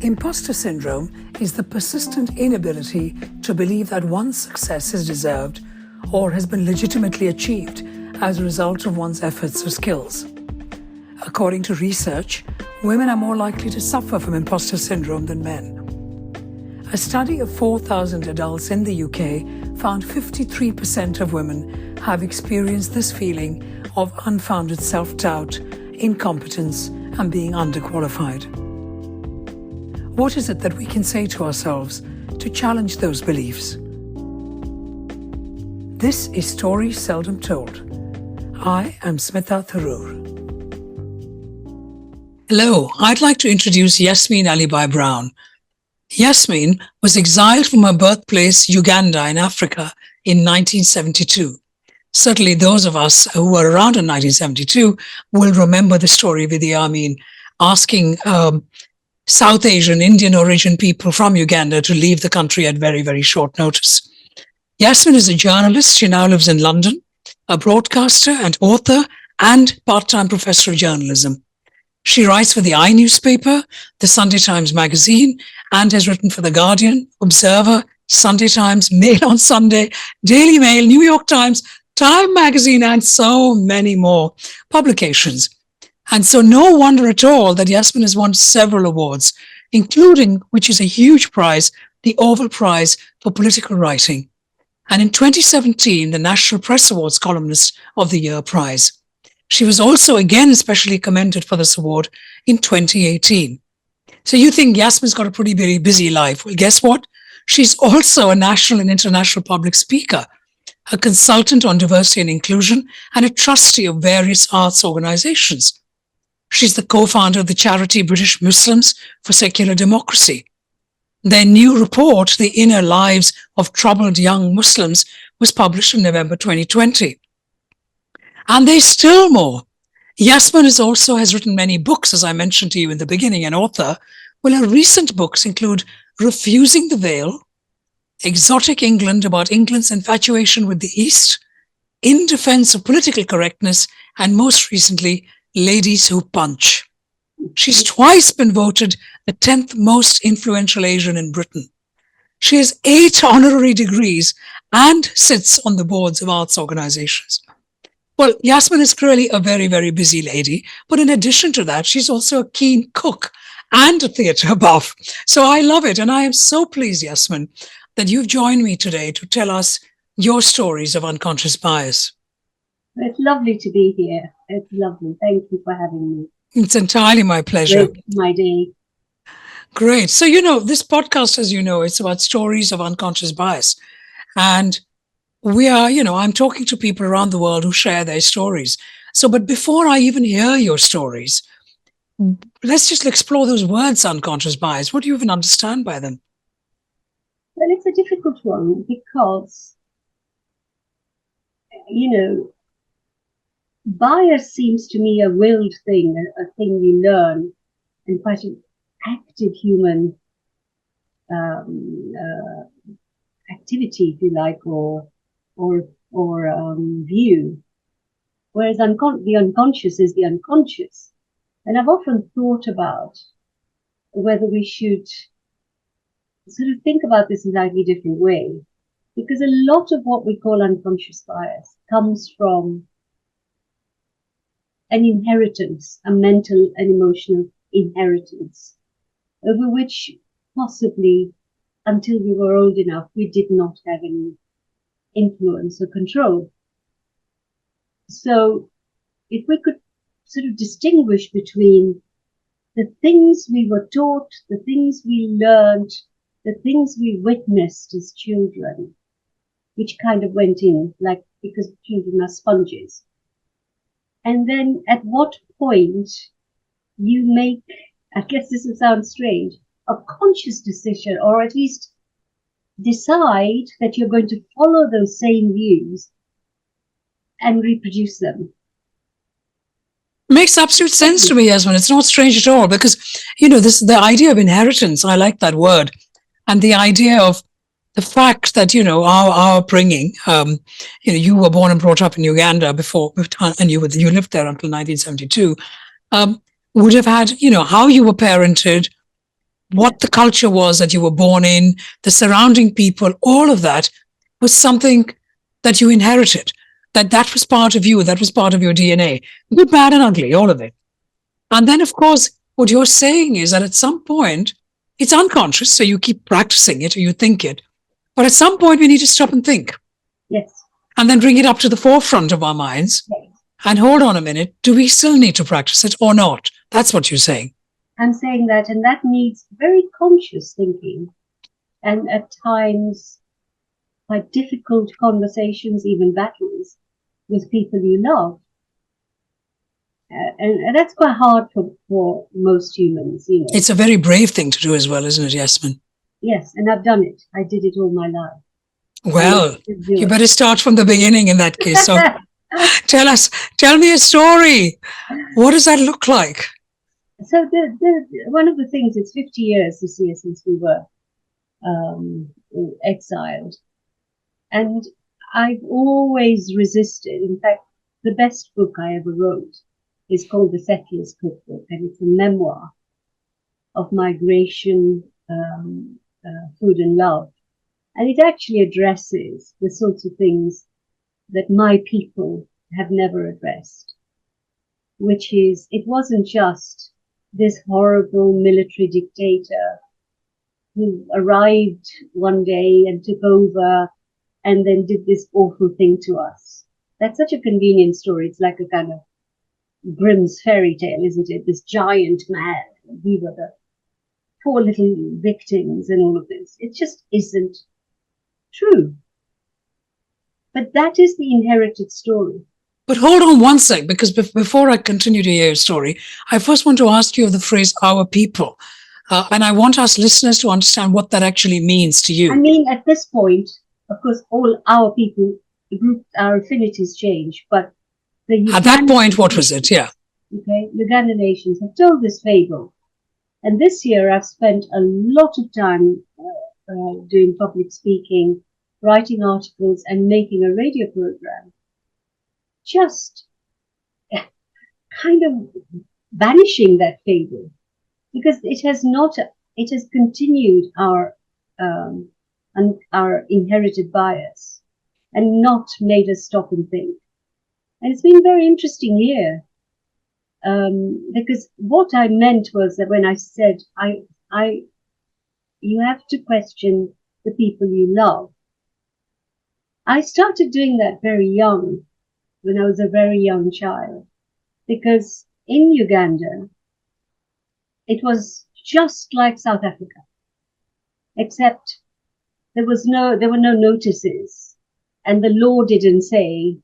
Imposter syndrome is the persistent inability to believe that one's success is deserved or has been legitimately achieved as a result of one's efforts or skills. According to research, women are more likely to suffer from imposter syndrome than men. A study of 4,000 adults in the UK found 53% of women have experienced this feeling of unfounded self-doubt, incompetence, and being underqualified. What is it that we can say to ourselves to challenge those beliefs? This is Stories Seldom Told. I am Smitha Tharoor. Hello, I'd like to introduce Yasmin Alibhai-Brown. Yasmin was exiled from her birthplace, Uganda in Africa in 1972. Certainly those of us who were around in 1972 will remember the story of Idi Amin asking South Asian, Indian origin people from Uganda to leave the country at very, very short notice. Yasmin is a journalist. She now lives in London, a broadcaster and author and part-time professor of journalism. She writes for the I newspaper, the Sunday Times magazine, and has written for The Guardian, Observer, Sunday Times, Mail on Sunday, Daily Mail, New York Times, Time magazine, and so many more publications. And so no wonder at all that Yasmin has won several awards, including, which is a huge prize, the Orwell Prize for Political Writing. And in 2017, the National Press Awards Columnist of the Year prize. She was also again specially commended for this award in 2018. So you think Yasmin's got a pretty very busy life. Well, guess what? She's also a national and international public speaker, a consultant on diversity and inclusion, and a trustee of various arts organizations. She's the co-founder of the charity British Muslims for Secular Democracy. Their new report, The Inner Lives of Troubled Young Muslims, was published in November 2020. And there's still more. Yasmin has written many books, as I mentioned to you in the beginning, an author. Well, her recent books include Refusing the Veil, Exotic England, about England's infatuation with the East, In Defense of Political Correctness, and most recently, Ladies Who Punch. She's twice been voted the 10th most influential Asian in Britain. She has 8 honorary degrees and sits on the boards of arts organizations. Well, Yasmin is clearly a very, very busy lady, but in addition to that, she's also a keen cook and a theatre buff. So I love it. And I am so pleased, Yasmin, that you've joined me today to tell us your stories of unconscious bias. It's lovely to be here. It's lovely. Thank you for having me. It's entirely my pleasure. Great, my day. Great. So, this podcast, as you know, it's about stories of unconscious bias. And we are, I'm talking to people around the world who share their stories. So, but before I even hear your stories, let's just explore those words, unconscious bias. What do you even understand by them? Well, it's a difficult one because, bias seems to me a willed thing, a thing you learn, and quite an active human activity, if you like, or view. Whereas the unconscious is the unconscious. And I've often thought about whether we should sort of think about this in a slightly different way, because a lot of what we call unconscious bias comes from an inheritance, a mental and emotional inheritance, over which possibly until we were old enough, we did not have any influence or control. So if we could sort of distinguish between the things we were taught, the things we learned, the things we witnessed as children, which kind of went in, like, because children are sponges. And then at what point you make, I guess this will sound strange, a conscious decision, or at least decide that you're going to follow those same views and reproduce them. Makes absolute sense to me, Yasmin. It's not strange at all because, the idea of inheritance, I like that word. And the idea of the fact that, our upbringing, you were born and brought up in Uganda before, and you lived there until 1972, would have had, how you were parented, what the culture was that you were born in, the surrounding people, all of that was something that you inherited, that was part of you, that was part of your DNA, good, bad, and ugly, all of it. And then, of course, what you're saying is that at some point, it's unconscious, so you keep practicing it or you think it. But at some point, we need to stop and think. Yes. And then bring it up to the forefront of our minds. Yes. And hold on a minute, do we still need to practice it or not? That's what you're saying. I'm saying that, and that needs very conscious thinking, and at times quite difficult conversations, even battles with people you love. And that's quite hard for most humans, you know. It's a very brave thing to do as well, isn't it, Yasmin? Yes, and I've done it. I did it all my life. Well, you better start from the beginning in that case. So tell me a story. What does that look like? So one of the things, it's 50 years this year since we were exiled. And I've always resisted. In fact, the best book I ever wrote is called The Settler's Cookbook, and it's a memoir of migration, food and love. And it actually addresses the sorts of things that my people have never addressed, which is, it wasn't just this horrible military dictator who arrived one day and took over and then did this awful thing to us. That's such a convenient story. It's like a kind of Grimm's fairy tale, isn't it? This giant man, we were the poor little victims and all of this. It just isn't true. But that is the inherited story. But hold on one sec, because before I continue to hear your story, I first want to ask you of the phrase "our people," and I want us listeners to understand what that actually means to you. I mean, at this point, of course, all our people, the group, our affinities change, but at that point, what was it? Yeah. Okay, Uganda nations have told this fable, and this year I've spent a lot of time doing public speaking, writing articles, and making a radio program. Just kind of banishing that fable, because it has continued our inherited bias and not made us stop and think. And it's been a very interesting year, because what I meant was that when I said, you have to question the people you love, I started doing that very young, when I was a very young child, because in Uganda, it was just like South Africa, except there were no notices, and the law didn't say,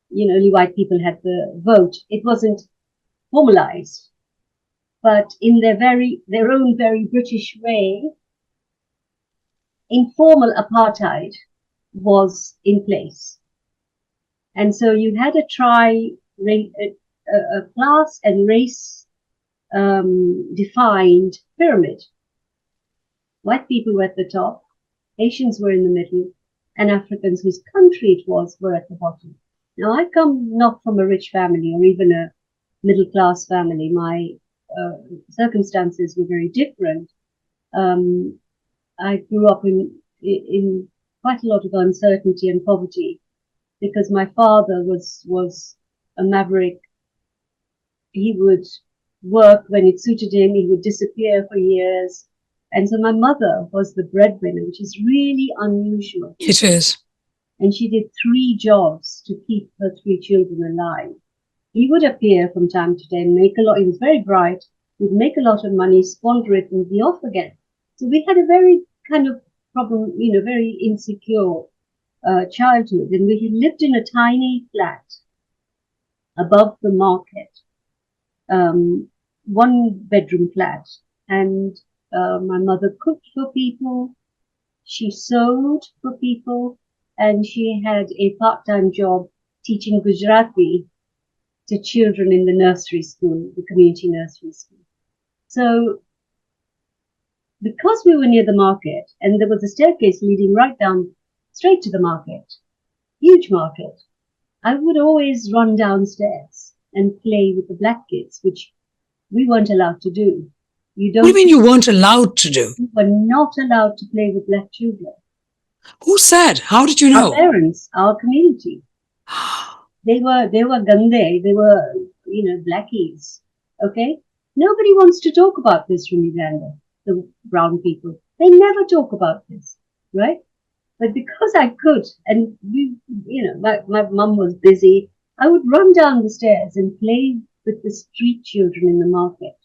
you know, only white people had the vote. It wasn't formalized, but in their own very British way, informal apartheid was in place. And so you had a class and race defined pyramid. White people were at the top, Asians were in the middle, and Africans whose country it was were at the bottom. Now, I come not from a rich family or even a middle class family. My circumstances were very different. I grew up in quite a lot of uncertainty and poverty, because my father was a maverick. He would work when it suited him. He would disappear for years. And so my mother was the breadwinner, which is really unusual. It is. And she did 3 jobs to keep her 3 children alive. He would appear from time to time, make a lot. He was very bright. He'd make a lot of money, squander it, and be off again. So we had a very kind of problem, you know, very insecure childhood, and we lived in a tiny flat above the market, 1-bedroom flat, and my mother cooked for people, she sewed for people, and she had a part-time job teaching Gujarati to children in the nursery school, the community nursery school. So because we were near the market, and there was a staircase leading right down straight to the market, huge market, I would always run downstairs and play with the black kids, which we weren't allowed to do. You What do you don't. mean you weren't allowed to do? You were not allowed to play with black children. Who said? How did you Our know? parents, our community. They were gande. They were, blackies. Okay. Nobody wants to talk about this from Uganda. The brown people. They never talk about this, right? But because I could, and my mum was busy, I would run down the stairs and play with the street children in the market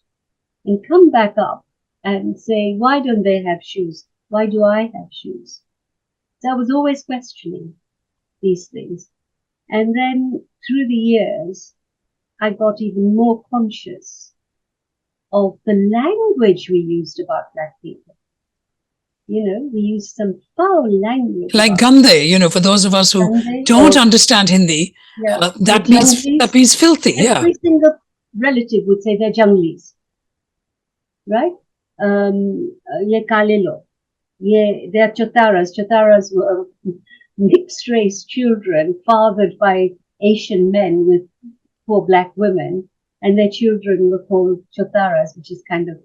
and come back up and say, why don't they have shoes? Why do I have shoes? So I was always questioning these things. And then through the years, I got even more conscious of the language we used about black people. We used some foul language. Like Gande, for those of us who don't understand Hindi, that means filthy. Every single relative would say they're junglis, right? Ye kalelo, they're chotaras. Chotaras were mixed race children fathered by Asian men with poor black women, and their children were called chotaras, which is kind of,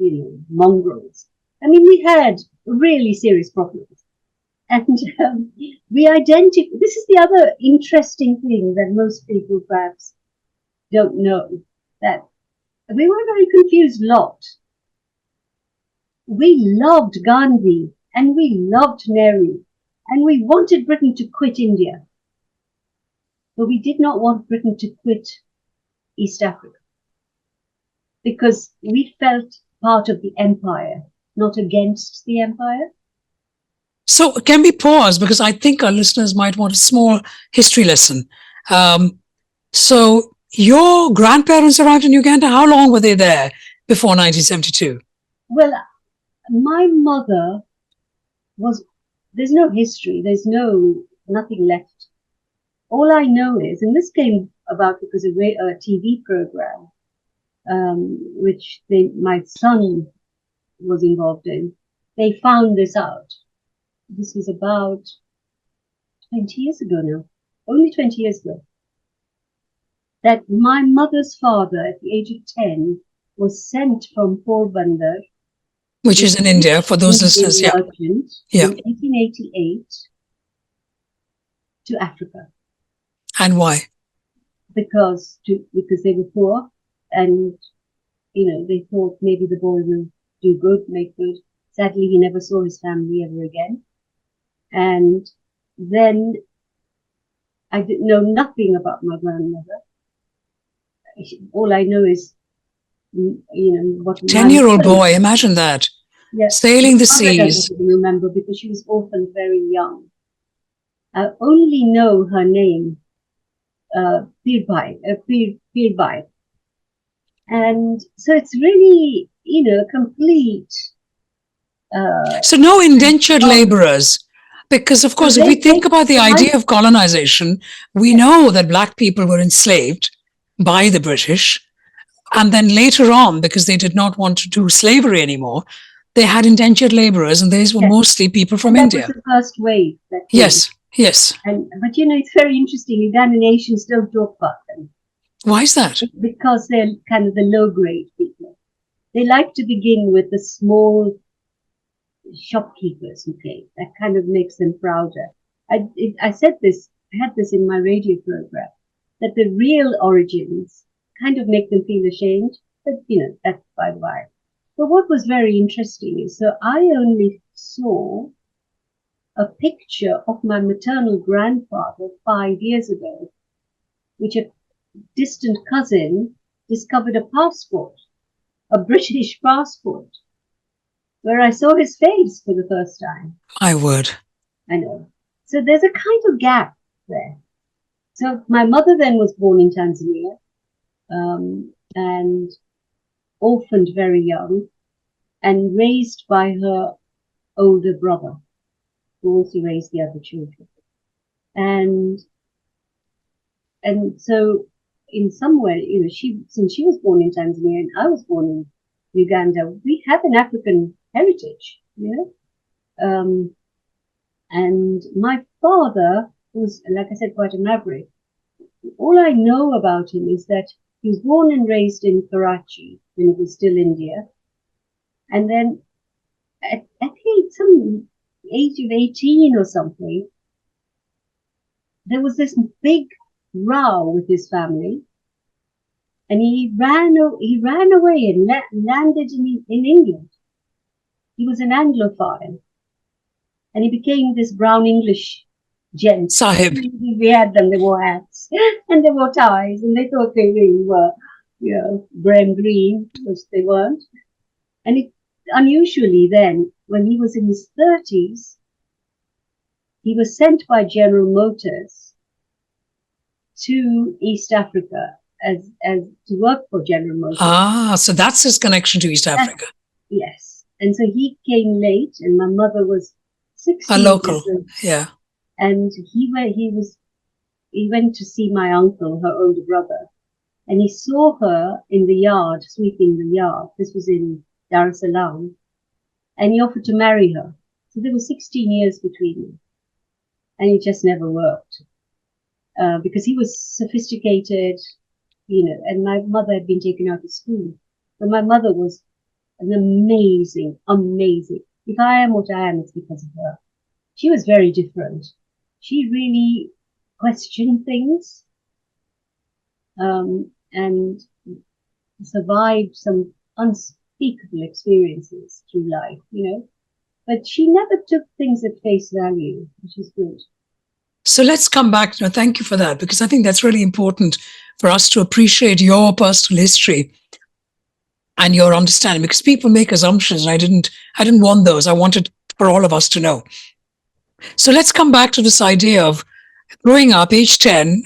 mongrels. I mean, we had really serious problems. And we identify, this is the other interesting thing that most people perhaps don't know, that we were a very confused lot. We loved Gandhi and we loved Nehru and we wanted Britain to quit India. But we did not want Britain to quit East Africa because we felt part of the empire, not against the empire. So can we pause, because I think our listeners might want a small history lesson. So your grandparents arrived in Uganda. How long were they there before 1972? Well, my mother there's no history, there's nothing left. All I know is, and this came about because of a TV program, which my son was involved in. They found this out. This was about 20 years ago now, only 20 years ago, that my mother's father at the age of 10 was sent from Porbandar, which is in India, for those listeners, in 1888 to Africa. And why? Because they were poor, and they thought maybe the boy will do good, make good. Sadly, he never saw his family ever again. And then I didn't know nothing about my grandmother. All I know is, what 10-year-old boy, imagine that. Yeah, sailing the seas. I don't even remember because she was orphaned very young. I only know her name, Pirbai. And so it's really, complete. So no indentured laborers. Because, of course, if we think about the idea of colonization, we know that black people were enslaved by the British. And then later on, because they did not want to do slavery anymore, they had indentured laborers, and these were mostly people from India. That was the first wave. Yes. But it's very interesting. Ugandan nations don't talk about them. Why is that? Because they're kind of the low-grade people. They like to begin with the small shopkeepers, okay? That kind of makes them prouder. I said this, I had this in my radio program, that the real origins kind of make them feel ashamed, but that's by the by. But what was very interesting is, so I only saw a picture of my maternal grandfather 5 years ago, which a distant cousin discovered a passport, a British passport, where I saw his face for the first time. My word. I know. So there's a kind of gap there. So my mother then was born in Tanzania, and orphaned very young, and raised by her older brother, who also raised the other children. And so in some way, since she was born in Tanzania and I was born in Uganda, we have an African heritage, and my father was, like I said, quite a maverick. All I know about him is that he was born and raised in Karachi when it was still India. And then I think some age of 18 or something, there was this big row with his family, and he ran away and landed in England. He was an Anglophile, and he became this brown English gent. Sahib. We had them, they wore hats and they wore ties, and they thought they really were, Graham Greene, which they weren't. And unusually then, when he was in his 30s, he was sent by General Motors to East Africa as to work for General Motors. Ah, so that's his connection to East Africa. Yes. And so he came late, and my mother was 16. A local, yeah. And he went to see my uncle, her older brother, and he saw her in the yard, sweeping the yard. This was in Dar es Salaam. And he offered to marry her. So there were 16 years between them. And it just never worked. Because he was sophisticated, and my mother had been taken out of school. But my mother was an amazing. If I am what I am, it's because of her. She was very different. She really questioned things, and survived some unspeakable experiences through life, But she never took things at face value, which is good. So let's come back. No, thank you for that, because I think that's really important for us to appreciate your personal history and your understanding, because people make assumptions, and I didn't want those. I wanted for all of us to know. So let's come back to this idea of growing up, age 10,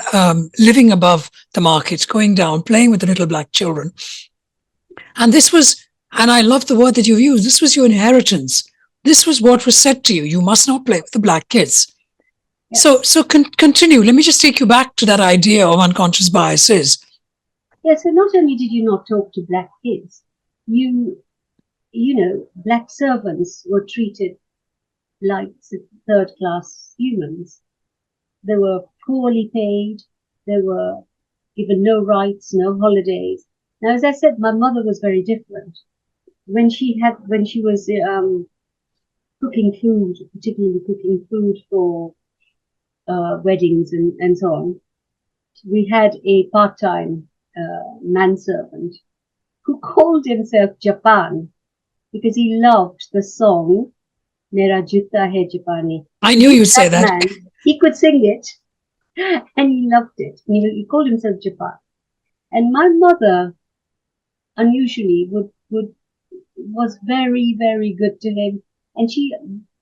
living above the market, going down, playing with the little black children. And this was, and I love the word that you used, this was your inheritance. This was what was said to you. You must not play with the black kids. Yeah. So continue. Let me just take you back to that idea of unconscious biases. Yeah, so not only did you not talk to black kids, black servants were treated like third-class humans. They were poorly paid. They were given no rights, no holidays. Now, as I said, my mother was very different. When she was cooking food, particularly cooking food for weddings and so on, we had a part-time manservant who called himself Japan because he loved the song Mera Jutta Hai Japani. I knew you'd say that. Man, he could sing it, and he loved it. He called himself Japan. And my mother, unusually, was very, very good to him. And she,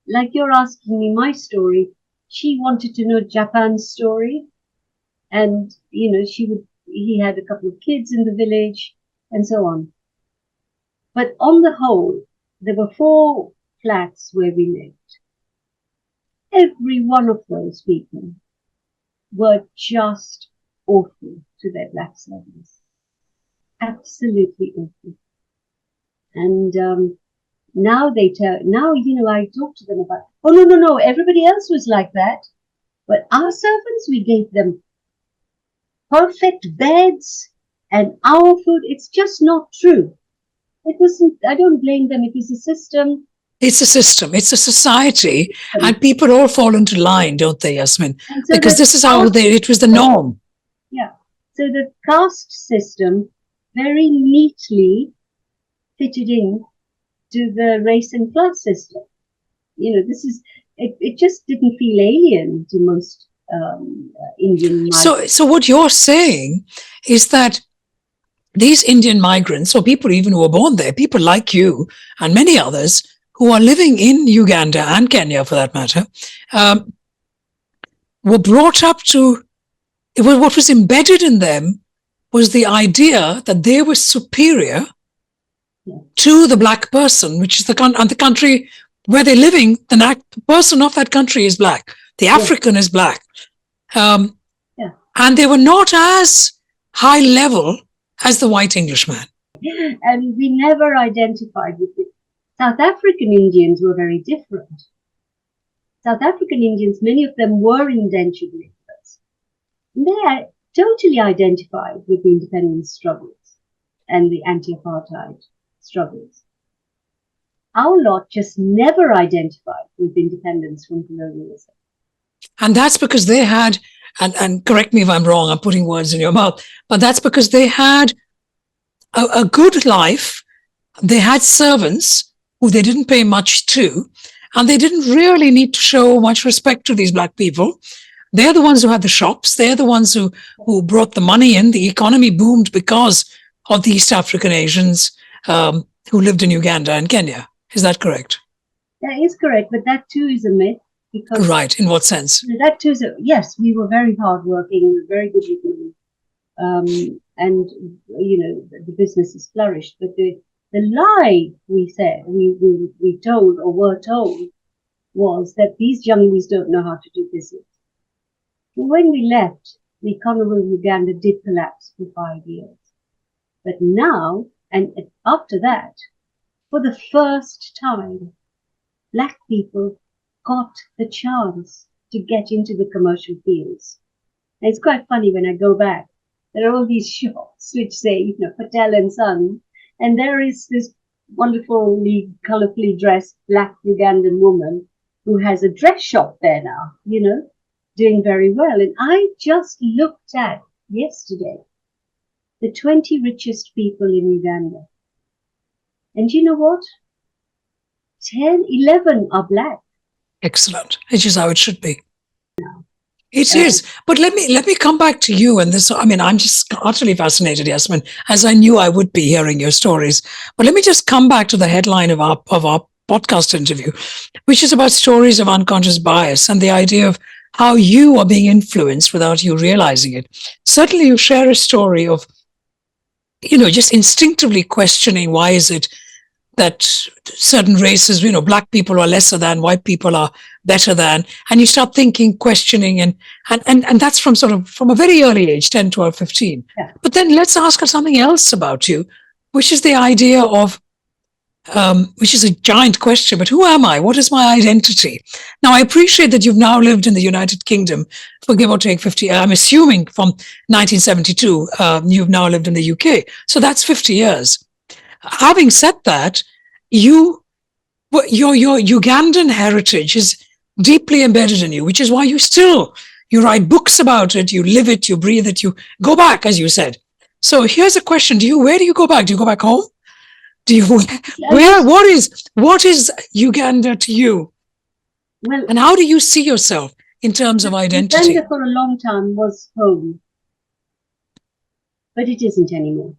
like you're asking me my story, she wanted to know Japan's story. And, he had a couple of kids in the village and so on. But on the whole, there were 4 flats where we lived. Every one of those people were just awful to their black servants. Absolutely awful. And now I talk to them about, oh, no, everybody else was like that. But our servants, we gave them perfect beds and our food. It's just not true. It wasn't, I don't blame them. It was a system. It's a system. It's a society. And people all fall into line, don't they, Yasmin? So because this is how it was the norm. Yeah. So the caste system very neatly fitted in to the race and class system. It just didn't feel alien to most Indian migrants. So what you're saying is that these Indian migrants, or people even who were born there, people like you and many others who are living in Uganda and Kenya, for that matter, were brought up to, what was embedded in them was the idea that they were superior to the black person, which is the country where they're living. The person of that country is black. The African is black. And they were not as high level as the white Englishman. And we never identified with it. South African Indians were very different. South African Indians, many of them were indentured laborers. They totally identified with the independence struggles and the anti-apartheid struggles. our lot just never identified with independence from colonialism. And that's because they had, and correct me if I'm wrong, I'm putting words in your mouth, but that's because they had a good life. They had servants who they didn't pay much to, and they didn't really need to show much respect to these black people. They're the ones who had the shops. They're the ones who brought the money in. The economy boomed because of the East African Asians who lived in Uganda and Kenya. Is that correct? That is correct, but that too is a myth. Because right, in what sense? That too is yes, we were very hardworking, very good with money, and the business has flourished. But the lie we said, we told or were told, was that these junglies don't know how to do business. When we left, the economy of Uganda did collapse for 5 years. But now, and after that, for the first time, black people got the chance to get into the commercial fields. And it's quite funny when I go back, there are all these shops which say, Patel and Son, and there is this wonderfully, colorfully dressed black Ugandan woman who has a dress shop there now, doing very well. And I just looked at yesterday the 20 richest people in Uganda. And you know what? 11 are black. Excellent. Which is how it should be. It is. But let me come back to you and this. I mean, I'm just utterly fascinated, Yasmin, as I knew I would be hearing your stories. But let me just come back to the headline of our podcast interview, which is about stories of unconscious bias and the idea of how you are being influenced without you realizing it. Certainly, you share a story of, just instinctively questioning why is it that certain races, black people are lesser than, white people are better than, and you start thinking, questioning, and that's from a very early age, 10, 12, 15. Yeah. But then let's ask her something else about you, which is the idea of, which is a giant question, but who am I? What is my identity? Now, I appreciate that you've now lived in the United Kingdom for give or take 50, I'm assuming from 1972, you've now lived in the UK. So that's 50 years. Having said that, your Ugandan heritage is deeply embedded in you, which is why you write books about it, you live it, you breathe it, you go back, as you said. So here's a question: where do you go back? Do you go back home? What is Uganda to you? Well, and how do you see yourself in terms of identity? Uganda for a long time was home, but it isn't anymore.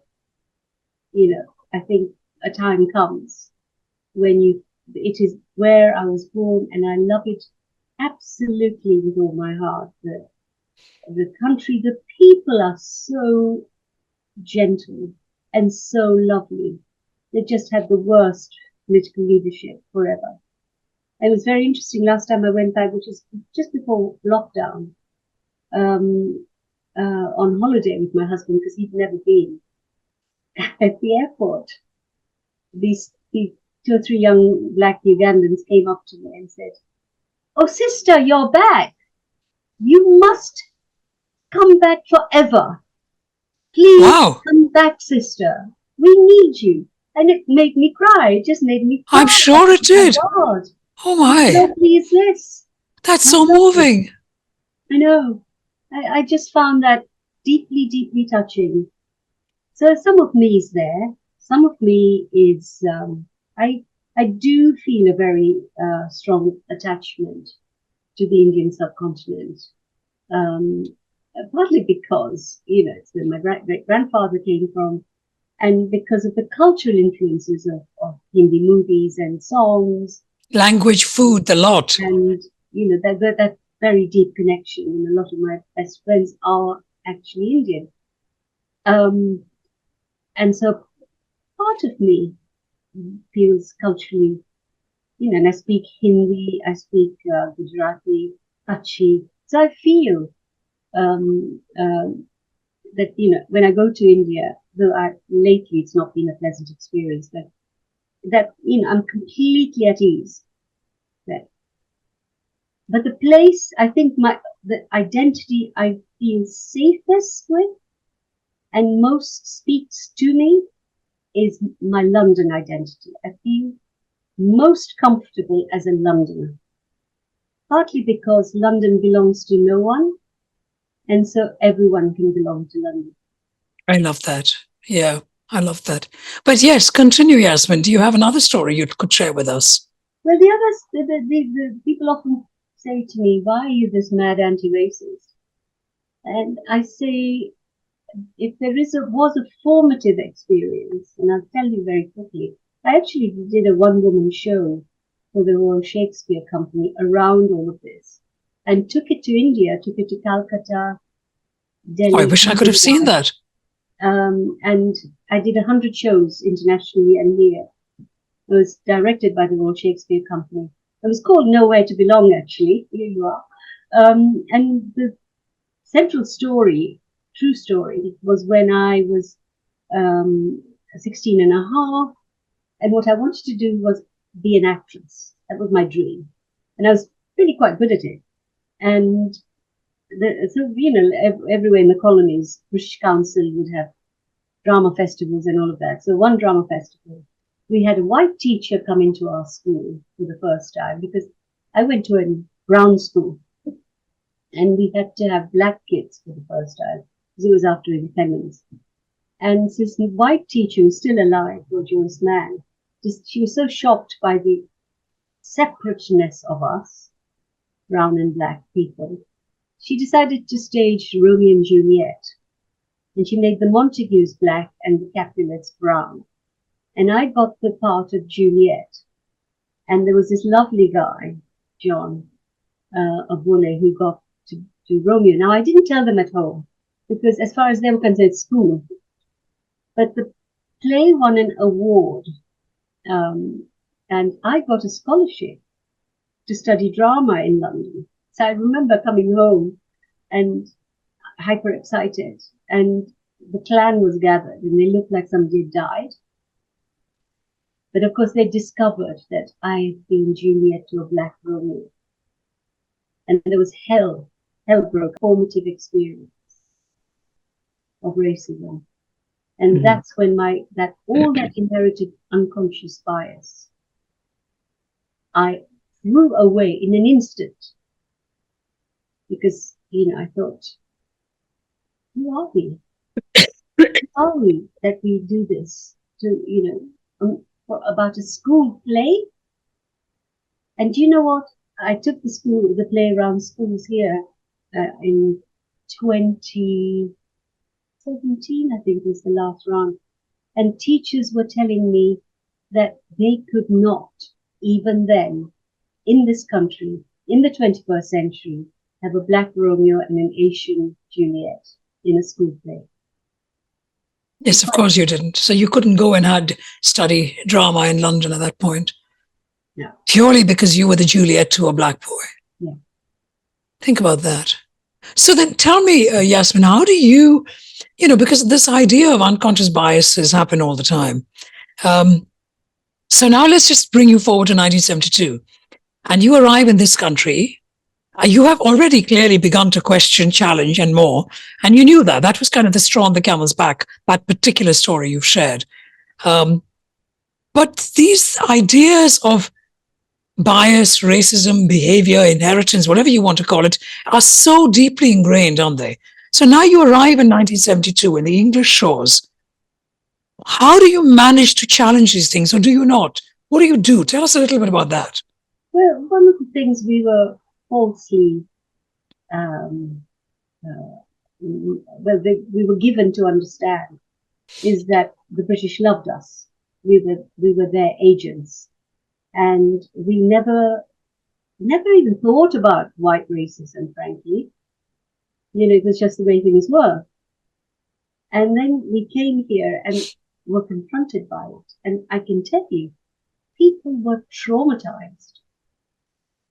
I think a time comes when it is where I was born, and I love it absolutely with all my heart. The country, the people are so gentle and so lovely. They just had the worst political leadership forever. It was very interesting last time I went back, which was just before lockdown, on holiday with my husband, because he'd never been. At the airport, these 2 or 3 young black Ugandans came up to me and said, "Oh, sister, you're back. You must come back forever. Please come back, sister. We need you." And it made me cry. It just made me cry. I'm sure it did. God. Oh my. How lovely is this? That's so moving. I know. I just found that deeply, deeply touching. So some of me is there. Some of me is, I do feel a very strong attachment to the Indian subcontinent. Partly because, it's where my great-grandfather came from, and because of the cultural influences of Hindi movies and songs. Language, food, the lot. And, that very deep connection. And a lot of my best friends are actually Indian. And so part of me feels culturally, and I speak Hindi, I speak Gujarati, Kutchi. So I feel that, when I go to India, though lately it's not been a pleasant experience, but that, I'm completely at ease there. But the place, I think the identity I feel safest with and most speaks to me is my London identity. I feel most comfortable as a Londoner, partly because London belongs to no one, and so everyone can belong to London. I love that. Yeah, I love that. But yes, continue, Yasmin. Do you have another story you could share with us? Well, the others, the people often say to me, why are you this mad anti-racist? And I say, if there was a formative experience, and I'll tell you very quickly, I actually did a one-woman show for the Royal Shakespeare Company around all of this, and took it to India, took it to Calcutta, Delhi. I wish I could have seen that. And I did 100 shows internationally and here. It was directed by the Royal Shakespeare Company. It was called Nowhere to Belong, actually. Here you are. And the central story, true story, was when I was 16 and a half. And what I wanted to do was be an actress. That was my dream. And I was really quite good at it. And so, you know, everywhere in the colonies, British Council would have drama festivals and all of that. So one drama festival, we had a white teacher come into our school for the first time, because I went to a brown school and we had to have black kids for the first time because it was after independence. And this white teacher, who's still alive, a Jewish man, she was so shocked by the separateness of us, brown and black people, she decided to stage Romeo and Juliet. And she made the Montagues black and the Capulets brown. And I got the part of Juliet. And there was this lovely guy, John Abule, who got to Romeo. Now, I didn't tell them at home, because as far as they were concerned, it's school. But the play won an award. And I got a scholarship to study drama in London. So I remember coming home and hyper excited, and the clan was gathered and they looked like somebody had died. But of course they discovered that I had been Juliet to a black Romeo. And there was hell broke, formative experience of racism. And that's when all that inherited unconscious bias, I threw away in an instant. Because, you know, I thought, who are we? Who are we that we do this to, you know, about a school play? And do you know what? I took the play around schools here in 2017, I think was the last round. And teachers were telling me that they could not, even then, in this country, in the 21st century, have a black Romeo and an Asian Juliet in a school play. Yes, of course you didn't. So you couldn't go and study drama in London at that point. No. Purely because you were the Juliet to a black boy. Yeah. Think about that. So then tell me, Yasmin, how do you know, because this idea of unconscious biases happen all the time. So now let's just bring you forward to 1972. And you arrive in this country. You have already clearly begun to question, challenge, and more. And you knew that. That was kind of the straw on the camel's back, that particular story you've shared. But these ideas of bias, racism, behavior, inheritance, whatever you want to call it, are so deeply ingrained, aren't they? So now you arrive in 1972 in the English shores. How do you manage to challenge these things, or do you not? What do you do? Tell us a little bit about that. Well, one of the things we were falsely, we were given to understand is that the British loved us. We were their agents, and we never even thought about white racism, frankly. You know, it was just the way things were. And then we came here and were confronted by it. And I can tell you, people were traumatized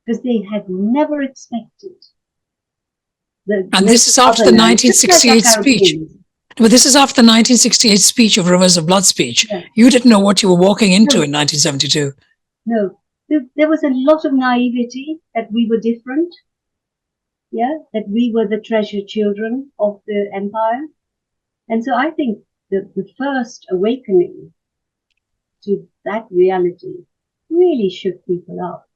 because they had never expected. And this is after the 1968 speech. But this is after the 1968 speech of Rivers of Blood speech. Yeah. You didn't know what you were walking into in 1972. No. There was a lot of naivety that we were different. Yeah, that we were the treasured children of the empire. And so I think that the first awakening to that reality really shook people up.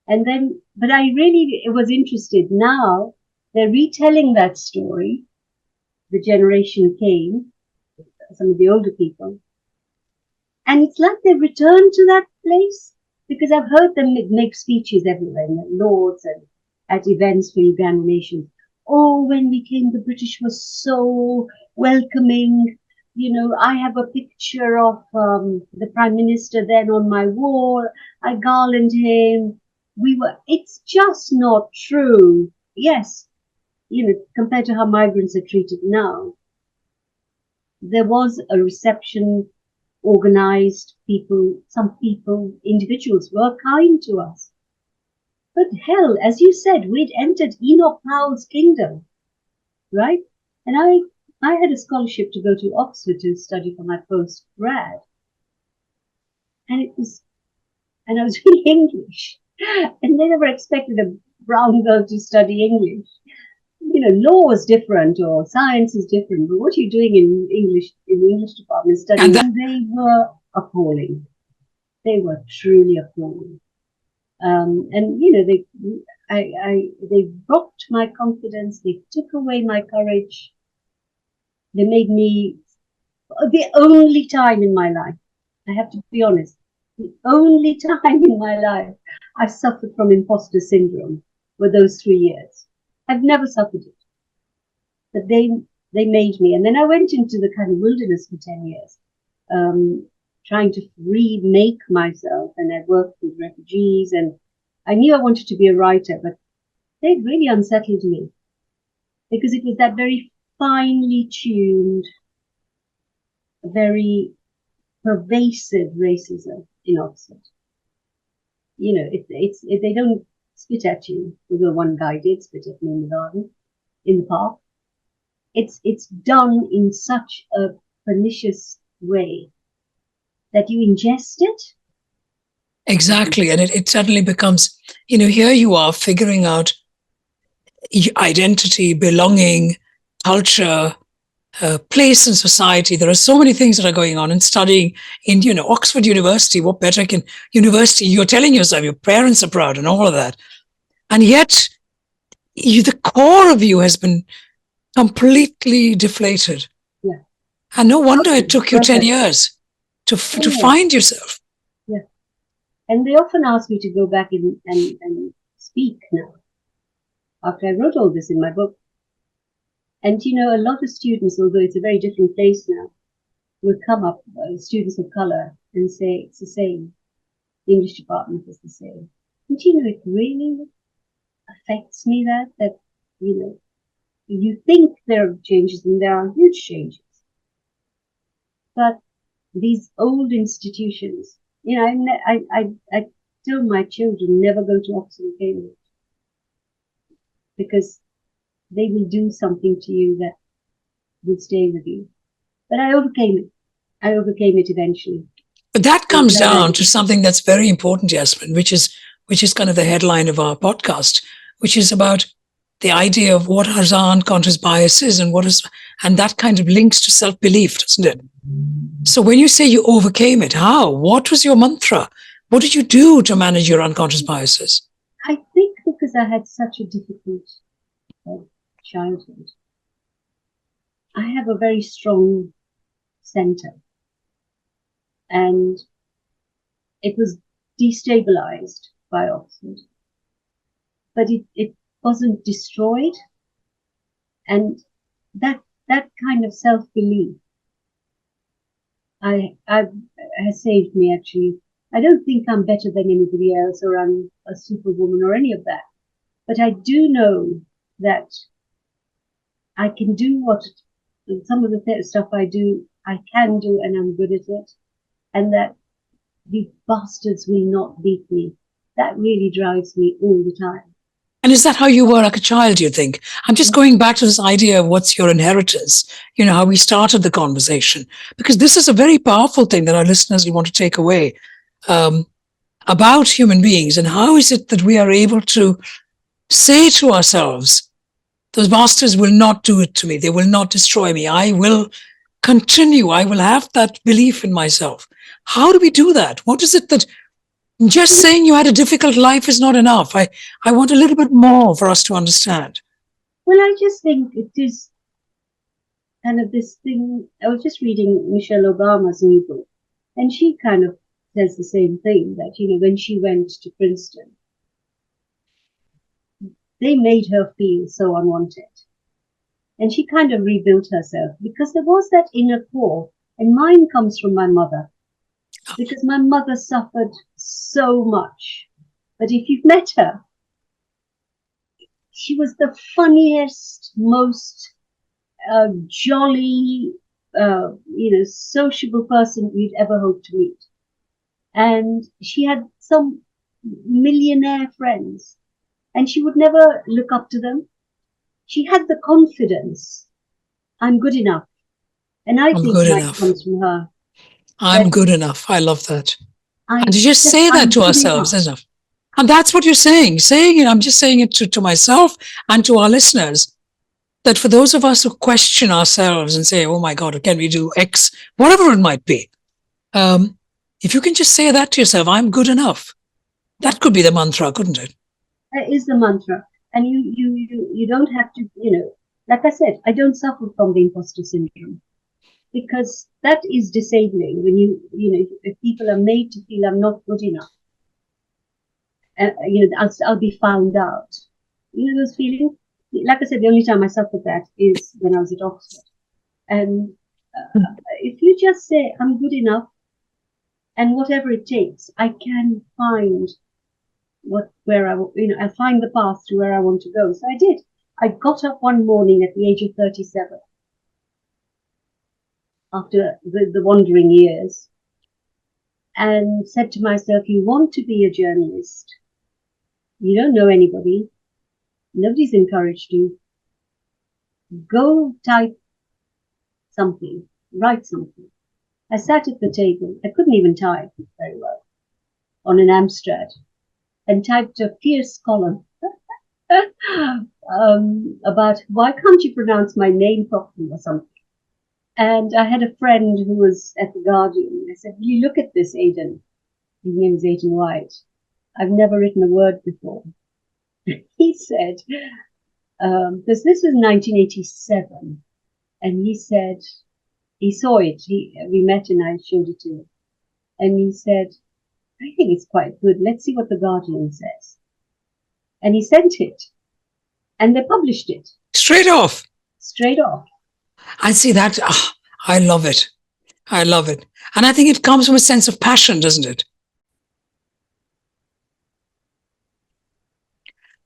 And then, but I really was interested. Now they're retelling that story. The generation came, some of the older people, and it's like they've returned to that place, because I've heard them make speeches everywhere, in the Lords and at events for Ugandan nations. Oh, when we came, the British was so welcoming. You know, I have a picture of the Prime Minister then on my wall. I garland him. It's just not true. Yes, you know, compared to how migrants are treated now, there was a reception, organized people, individuals were kind to us. But hell, as you said, we'd entered Enoch Powell's kingdom, right? And I had a scholarship to go to Oxford to study for my post-grad. And I was reading English. And they never expected a brown girl to study English. You know, law is different or science is different, but what are you doing in the English department studying? And they were appalling. They were truly appalling. And you know, they rocked my confidence. They took away my courage. They made me, the only time in my life, I have to be honest, the only time in my life I suffered from imposter syndrome were those 3 years. I've never suffered it, but they made me. And then I went into the kind of wilderness for 10 years, trying to remake myself. And I worked with refugees, and I knew I wanted to be a writer, but they really unsettled me, because it was that very finely tuned, very pervasive racism in Oxford. You know, they don't spit at you, although one guy did spit at me in the garden, in the park. It's done in such a pernicious way that you ingest it. Exactly. And it suddenly becomes, you know, here you are figuring out identity, belonging, culture, place in society. There are so many things that are going on, and studying in, you know, Oxford University. What better can university? You're telling yourself your parents are proud and all of that. And yet the core of you has been completely deflated. Yeah. And no wonder it took you 10 years to find yourself. Yeah. And they often ask me to go back and speak now, after I wrote all this in my book. And, you know, a lot of students, although it's a very different place now, will come up, students of color, and say it's the same. The English department is the same. And, you know, it really affects me that, you know, you think there are changes, and there are huge changes. But these old institutions, you know, I tell my children, never go to Oxford and Cambridge, because they will do something to you that will stay with you. But I overcame it. I overcame it eventually. But that comes down to something that's very important, Yasmin, which is kind of the headline of our podcast, which is about the idea of what our unconscious bias is, and that kind of links to self-belief, doesn't it? So when you say you overcame it, how? What was your mantra? What did you do to manage your unconscious biases? I think because I had such a difficult childhood, I have a very strong center, and it was destabilized by Oxford, but it wasn't destroyed. And that kind of self-belief has saved me, actually. I don't think I'm better than anybody else, or I'm a superwoman or any of that, but I do know that I can do some of the stuff I do, I can do, and I'm good at it, and that the bastards will not beat me. That really drives me all the time. And is that how you were like a child, you think? I'm just going back to this idea of what's your inheritance, you know, how we started the conversation, because this is a very powerful thing that our listeners will want to take away about human beings. And how is it that we are able to say to ourselves, those bastards will not do it to me. They will not destroy me. I will continue. I will have that belief in myself. How do we do that? What is it that Just saying you had a difficult life is not enough. I want a little bit more for us to understand. Well, I just think it is kind of this thing. I was just reading Michelle Obama's new book, and she kind of says the same thing, that, when she went to Princeton, they made her feel so unwanted. And she kind of rebuilt herself because there was that inner core. And mine comes from my mother, because my mother suffered so much. But if you've met her, she was the funniest, most jolly, sociable person you'd ever hope to meet. And she had some millionaire friends, and she would never look up to them. She had the confidence. I'm good enough. And I think that comes from her. I'm good enough. I love that. And to just say I'm that to good ourselves, enough. enough. And that's what you're saying. Saying it, I'm just saying it to myself and to our listeners, that for those of us who question ourselves and say, oh my God, can we do X, whatever it might be, if you can just say that to yourself, I'm good enough. That could be the mantra, couldn't it? That is the mantra. And you don't have to, like I said, I don't suffer from the imposter syndrome, because that is disabling when if people are made to feel I'm not good enough. I'll be found out. Those feelings. Like I said, the only time I suffered that is when I was at Oxford. And if you just say I'm good enough, and whatever it takes, I can find I'll find the path to where I want to go. So I did. I got up one morning at the age of 37, after the wandering years, and said to myself, you want to be a journalist. You don't know anybody. Nobody's encouraged you. Go type something, write something. I sat at the table. I couldn't even type very well on an Amstrad, and typed a fierce column about why can't you pronounce my name properly or something. And I had a friend who was at the Guardian. I said, will you look at this, Aidan? His name is Aidan White. I've never written a word before. He said, because this was 1987, and he said, he saw it. We met and I showed it to him. And he said, I think it's quite good. Let's see what the Guardian says. And he sent it. And they published it. Straight off. Straight off. I see that. Oh, I love it. I love it. And I think it comes from a sense of passion, doesn't it?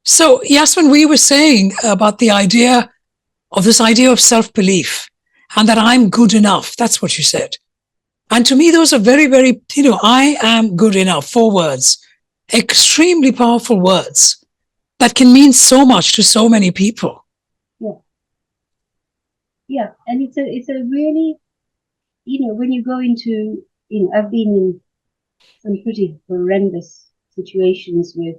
So, Yasmin, we were saying about the idea of self-belief, and that I'm good enough. That's what you said. And to me, those are very, very, I am good enough. 4 words, extremely powerful words that can mean so much to so many people. Yeah. Yeah. And it's a really, when you go into, I've been in some pretty horrendous situations with,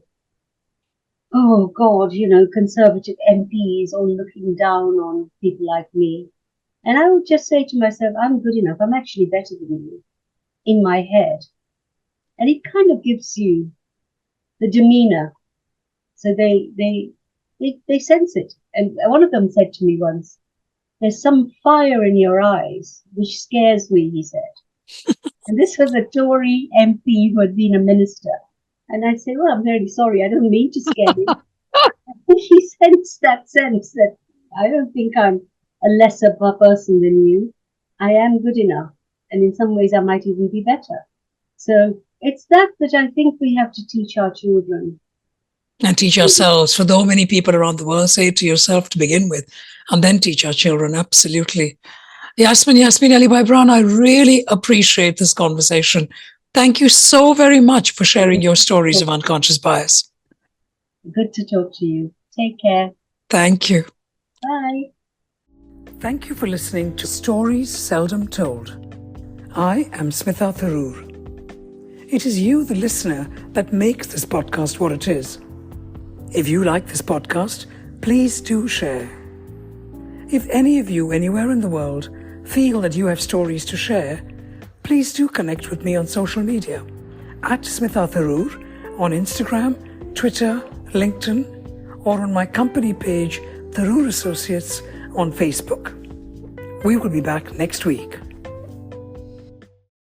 oh God, conservative MPs all looking down on people like me. And I would just say to myself, I'm good enough. I'm actually better than you, in my head. And it kind of gives you the demeanor. So they sense it. And one of them said to me once, there's some fire in your eyes, which scares me, he said. And this was a Tory MP who had been a minister. And I said, well, I'm very sorry. I don't mean to scare you. He sensed that sense that I don't think I'm a lesser person than you. I am good enough. And in some ways, I might even be better. So it's that I think we have to teach our children. And teach ourselves. For though many people around the world, say it to yourself to begin with, and then teach our children. Absolutely. Yasmin Alibhai-Brown, I really appreciate this conversation. Thank you so very much for sharing your stories of unconscious bias. Good to talk to you. Take care. Thank you. Bye. Thank you for listening to Stories Seldom Told. I am Smitha Tharoor. It is you, the listener, that makes this podcast what it is. If you like this podcast, please do share. If any of you anywhere in the world feel that you have stories to share, please do connect with me on social media at Smitha Tharoor on Instagram, Twitter, LinkedIn, or on my company page, Tharoor Associates, on Facebook. We will be back next week.